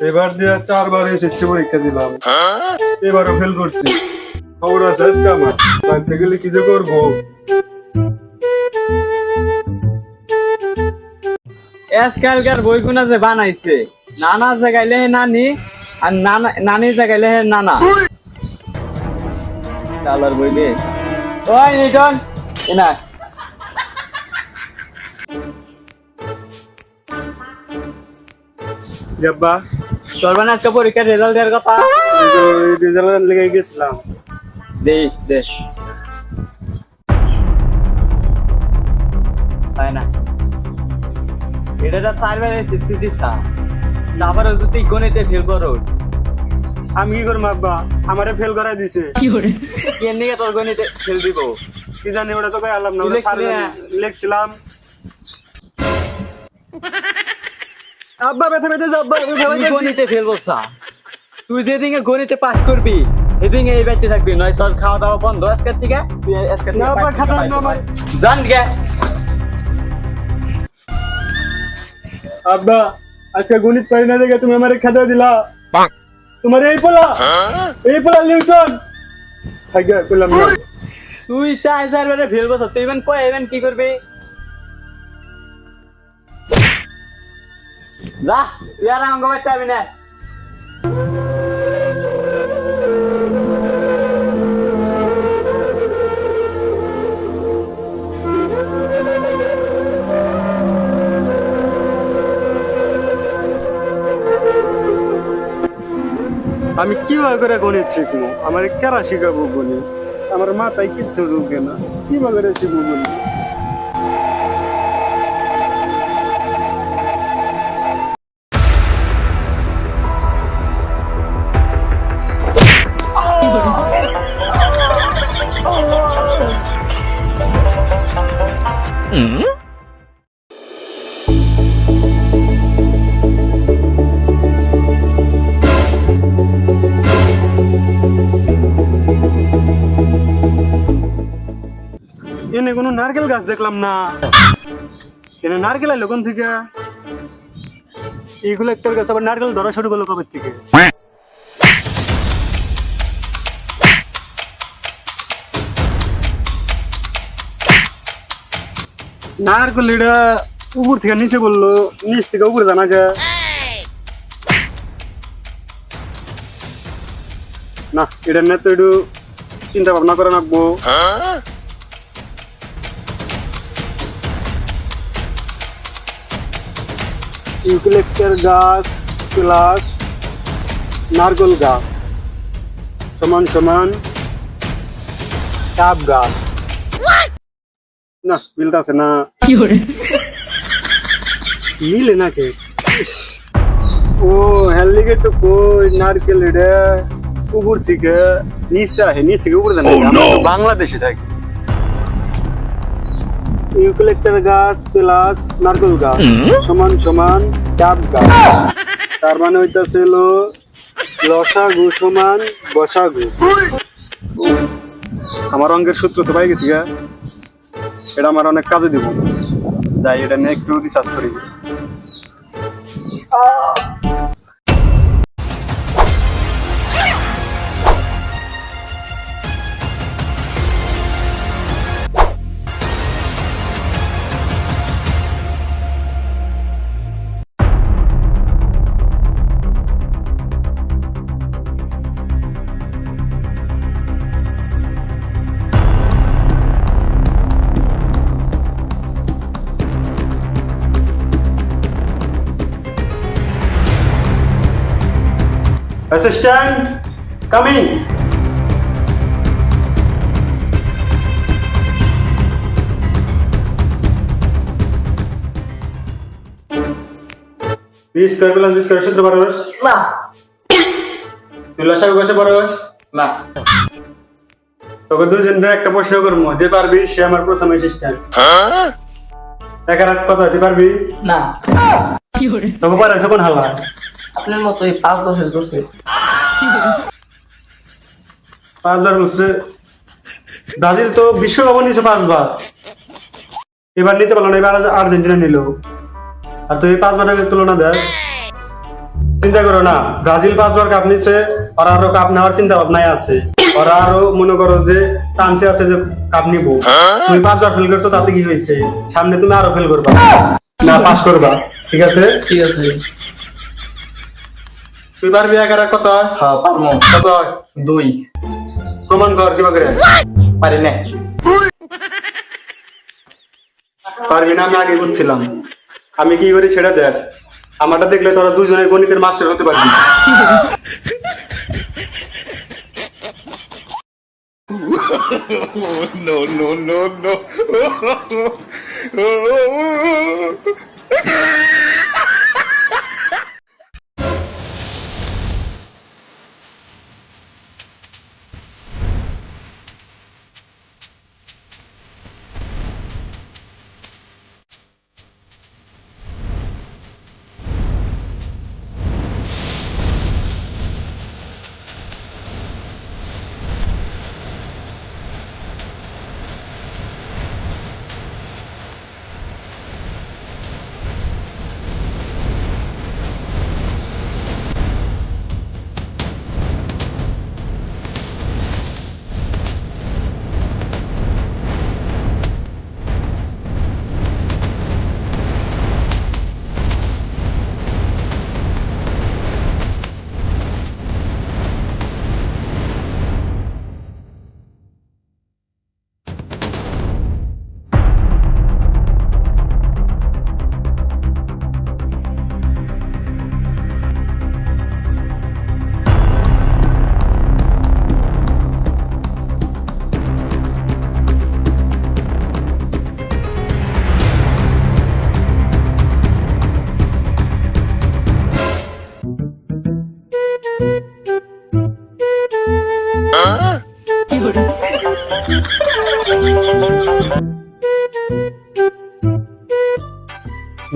এবার দিয়ে 4বার এসেছি পরীক্ষা দিলাম, এবারও ফেল করছি। খবর আছে আজকে আমার, বাড়িতে গেলে কি যে করবো। আজকালকার বইগুনা যে বানাইছে, নানা জায়গাইলে নানি আর নানি জায়গাইলে নানা। কালার বই দে ওই নিটন এনা যাব্বা তোর মানে আজকে পরীক্ষার রেজাল্ট দেওয়ার কথা। রেজাল্ট লেগে গেছিলাম। দে দে হয় না এটা তো সার্ভার এসেছি দিছা, তারপরে যদি গণিতে ফেল করো। আমি কি করবো আব্বা, আমারে ফেল করাই দিছে। কেন নিয়ে তোর গণিতে ফেল দিব? কি জানি, ওটা তো কই আলাম না, লিখছিলাম। আব্বা ব্যথা ব্যথা যাব্বা, গণিতে ফেল বলছা, তুই যেদিকে গণিতে পাস করবি এদিকে এই ব্যাচে থাকবি, নয় তোর খাওয়া দাওয়া বন্ধ আজকের থেকে। তুই আজকের থেকে আব্বা খাতা না আমার। জান গে আব্বা আজকে গণিত পারি না দেখে তুমি আমারে খাতা দিলা। তোমার এই পোলা লিউটন থাকি কইলাম না। তুই 4 ফেল বলছ, তুই ইভেন কই ইভেন কি করবি? যা তুই আর আমাকে বাইতে যাবি না। আমি কিভাবে করে গণিত শিখবো? আমার কারা শিখাবো গণিত? আমার মাথায় কিচ্ছু ঢুকে না, কিভাবে করে শিখবো গণিত? এনে কোনো নারকেল গাছ দেখলাম না, এনে নারকেল আইলো কোন থেকে? এইগুলো একটা গাছ, আবার নারকেল ধরা শুরু করলো কবে থেকে? নারকেল এটা উপর থেকে নিচে বললো, নিচ থেকে উপরে জানা যায় না। এটা নিয়ে তো একটু চিন্তা ভাবনা করে রাখবো। ইউক্যালিপটাস গাছ প্লাস নারকেল গাছ সমান সমান ডাব গাছ। না মিলতেছে না, মিলে না কে? ও হেলদিকে তো কই নারকেল এটা উপর থেকে নিচে আসে, নিচ থেকে উপরে জানা। আমরা তো বাংলাদেশে থাকি। ইউক্যালিপটাস গাছ প্লাস নারকেল গাছ সমান সমান ডাব গাছ, তার মানে হইতাছে লসাগু সমান বসাগু। আমার অঙ্কের সূত্র তো পাই গেছি গা, এটা আমার অনেক কাজে দিব। যাই এটা নিয়ে একটু রিসার্চ করি। Assistant, coming. This curve this curve সূত্র পারোস? না। তুই লসাগু কষে পারোস? না। তোকে দুজনকে একটা প্রশ্ন করবো, যে পারবি সে আমার প্রথম অ্যাসিস্ট্যান্ট। একা রাত কথা হতে পারবি না? তোকে পারাইছে কোন হালা? আপনার মতো এই 5 বছর করছে। 5 বছর ব্রাজিল তো বিশ্বকাপ নিয়েছে 5 বার, এবার নিতে পারলো না, এবার আর্জেন্টিনা নিল। আর তুই 5 বারের তুলনা দেখ। চিন্তা করো না, ব্রাজিল 5 বার কাপ নিচ্ছে, ওরা আরো কাপ নেওয়ার চিন্তা ভাবনায় আছে। ওরা আরো মনে করো যে চান্সে আছে যে কাপ নিবো। তুমি 5 বার ফেল করছো, তাতে কি হয়েছে? সামনে তুমি আরো ফেল করবা, না পাস করবা। ঠিক আছে, ঠিক আছে। তুই পারবি এক আর এক কত হয়? হ্যাঁ পারমু। কত হয়? 2 প্রমাণ কর কিবা করে। পারি না। পারবি না, আমি আগে বুঝছিলাম। আমি কি করি সেটা দেখ। আমারটা দেখলে তোরা দুজনে গণিতের মাস্টার হতে পারবি।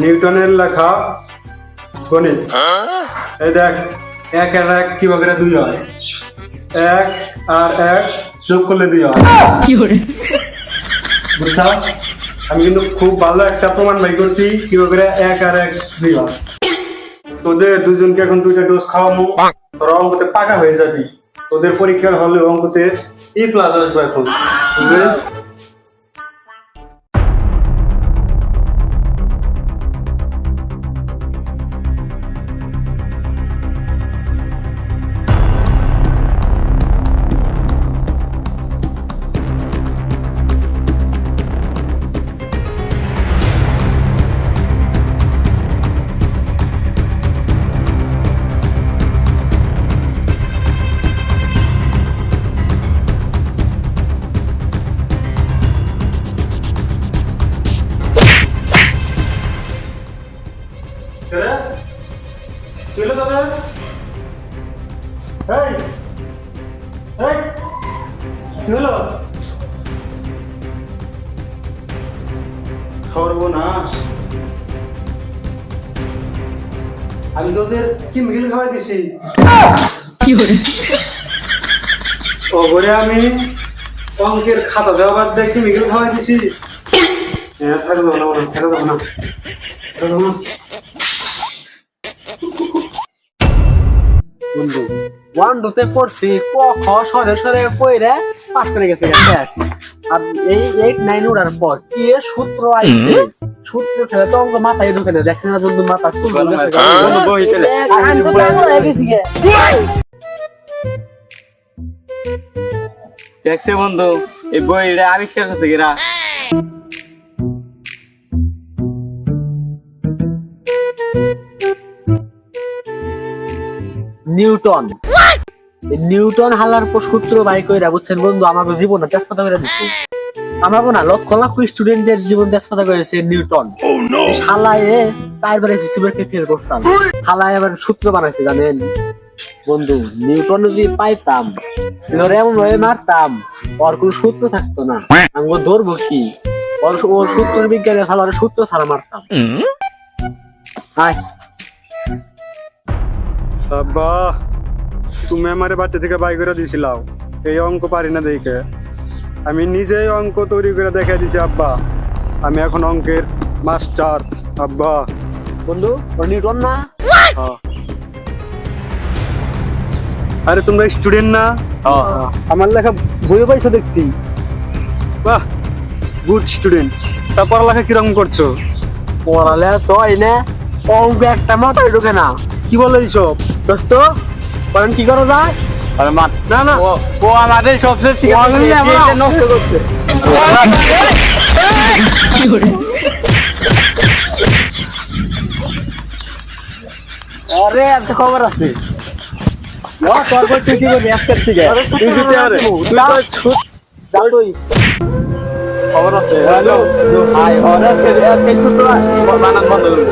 নিউটনের লেখা গণিত। এই দেখ, 1 আর 1 কিভাবে করে 2 হয়। 1 আর 1 যোগ করলে 2 হয়। বুঝছা? আমি কিন্তু খুব ভালো একটা প্রমাণ বাই করছি কিভাবে করে 1 আর 1 2 হয়। তোদের দুজনকে এখন 2টা ডোজ খাওয়াবো, তোরা অঙ্কতে পাকা হয়ে যাবি। তোদের পরীক্ষার হলে অঙ্কতে E+ আসবে এখন, বুঝলে? চলো দাদা, এই এই কি হলো? সর্বনাশ, আমি তোদের কি মিল খাওয়াই দিছি। ওপরে আমি অঙ্কের খাতা দেওয়া বাদ দিয়ে কি মিল খাওয়াই দিছি। থাকবো না, খেতে যাবো না। বন্ধু 1-2 পড়ছি, ক খ সরে সরে কইরে পাস করে গেছে। আর এই 8-9 উড়ার পর কি এর সূত্র আইছে, সূত্র ফেলে তো অঙ্ক মাথায় ঢুকে না। দেখছেন না বন্ধু, মাথা চুল বই ফেলে দেখছে বন্ধু। এই বইটা আবিষ্কার করছে কিরা? নিউটন। নিউটন হালার পর সূত্র বাই কইরা, বুঝছেন বন্ধু, আমাকে জীবনে তেজপাতা করে দিচ্ছে। আমাকে না লক্ষ লক্ষ স্টুডেন্টদের জীবন তেজপাতা করেছে নিউটন। শালায় 4বার এসএসসি পরীক্ষায় ফেল করতাম, শালায় আবার সূত্র বানাইছে জানেন বন্ধু। নিউটন যদি পাইতাম, ওরে এমন ভাবে মারতাম, ওর কোনো সূত্র থাকতো না। আমি ধরবো কি? ওর সূত্রের বিজ্ঞানে শালার সূত্র ছাড়া মারতাম। হাই আব্বা, তুমি আমারে বাচ্চা থেকে বাই করে দিছিলাও এই অঙ্ক পারি না দেখে। আমি নিজেই অঙ্ক তৈরি করে দেখে দিছি আব্বা। আমি এখন অঙ্কের মাস্টার আব্বা। বন্ধু, ও নিউটন না? আরে তোমরা স্টুডেন্ট না? আমার লেখা বইও পাইছো দেখছি। বাহ, গুড স্টুডেন্ট। তা পড়ালেখা কিরকম করছো? পড়ালে তো এনে অঙ্ক একটা মাথায় ঢোকে না। কি বলো এইসব? দোস্ত বলেন কি করা যায়? না না, ও আমাদের সবচেয়ে নষ্ট করছে। আরে একটা খবর আছে। তোর বই তুই কি করবি আজকের থেকে? তুই জিতে আরে। খবর আছে। হ্যালো, আই অর্ডার বানান বন্ধ করুন।